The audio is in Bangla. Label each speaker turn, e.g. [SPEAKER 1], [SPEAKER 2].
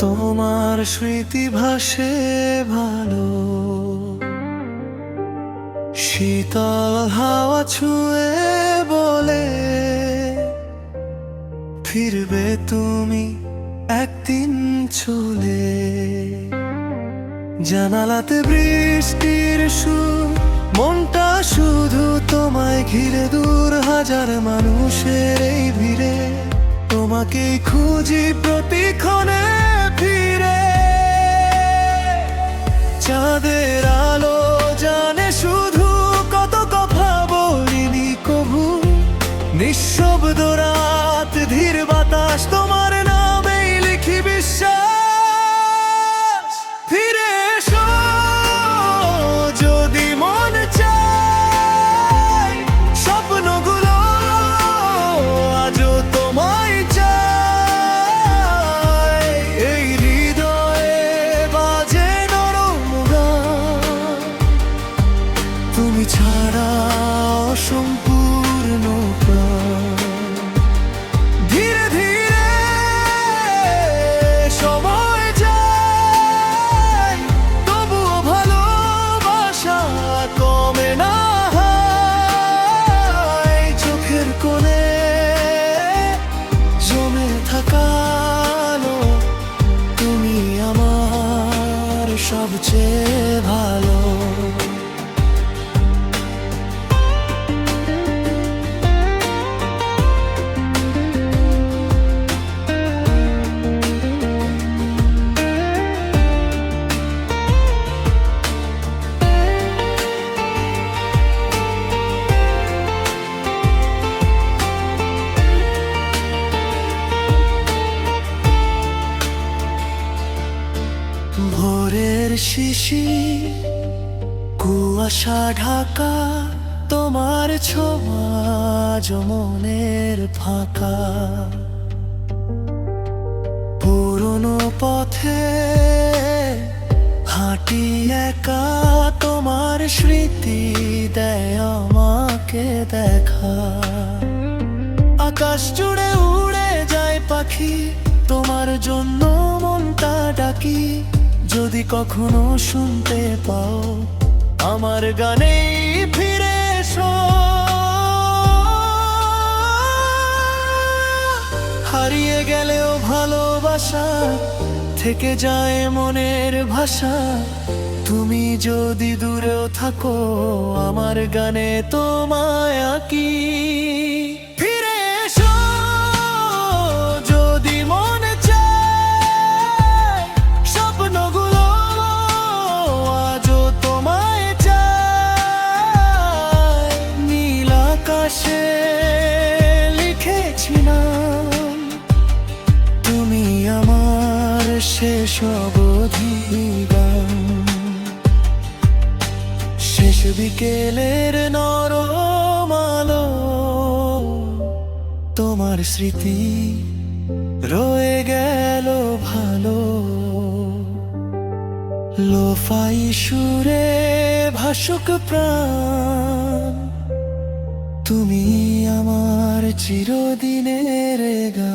[SPEAKER 1] তোমার স্মৃতি ভাসে ভালো, শীতল হাওয়া ছুঁয়ে বলে ফিরবে তুমি একদিন চলে। জানালাতে বৃষ্টির সুর, মনটা শুধু তোমায় ঘিরে, দূর হাজার মানুষের এই ভিড়ে তোমাকেই খুঁজি প্রতিক্ষণে ফিরে। চাঁদের আলো জানে শুধু কত কথা বলিনি কভু, নিঃশব্দ রাত ধীর বাতাস তোমার নামেই লিখি বিশ্বাস। ফিরে এসো যদি মন চায়, স্বপ্নগুলো আজও তোমায় চায়। এই হৃদয়ে বাজে নরম গান, তুমি ছাড়া অসম্পূর্ণ প্রাণ। ধীরে ধীরে সময় যায়, তবুও ভালোবাসা কমে না। চোখের কোণে জমে থাকালো, তুমি আমার সবচেয়ে ভালো। ভোরের শিশির, কুয়াশা ঢাকা, তোমার ছোঁয়া আজ মনের ফাঁকা। পুরনো পথে হাঁটি একা, তোমার স্মৃতি দেয় আমাকে দেখা। আকাশ জুড়ে উড়ে যায় পাখি, তোমার জন্য মনটা ডাকি। যদি কখনো শুনতে পাও আমার গানে ফিরে এসো। হারিয়ে গেলেও ভালোবাসা থেকে যায় মনের ভাষা। তুমি যদি দূরেও থাকো আমার গানে তোমায় আঁকি। ফিরে এসো যদি মন চায়, স্বপ্নগুলো আজও তোমায় চায়। নীল আকাশে লিখেছি নাম, তুমি আমার শেষ অবধি গান। শেষ বিকেলের নরম আলো, তোমার স্মৃতি রয়ে গেল ভালো। লোফাই সুরে ভাসুক প্রাণ, তুমি আমার চিরদিনের গান।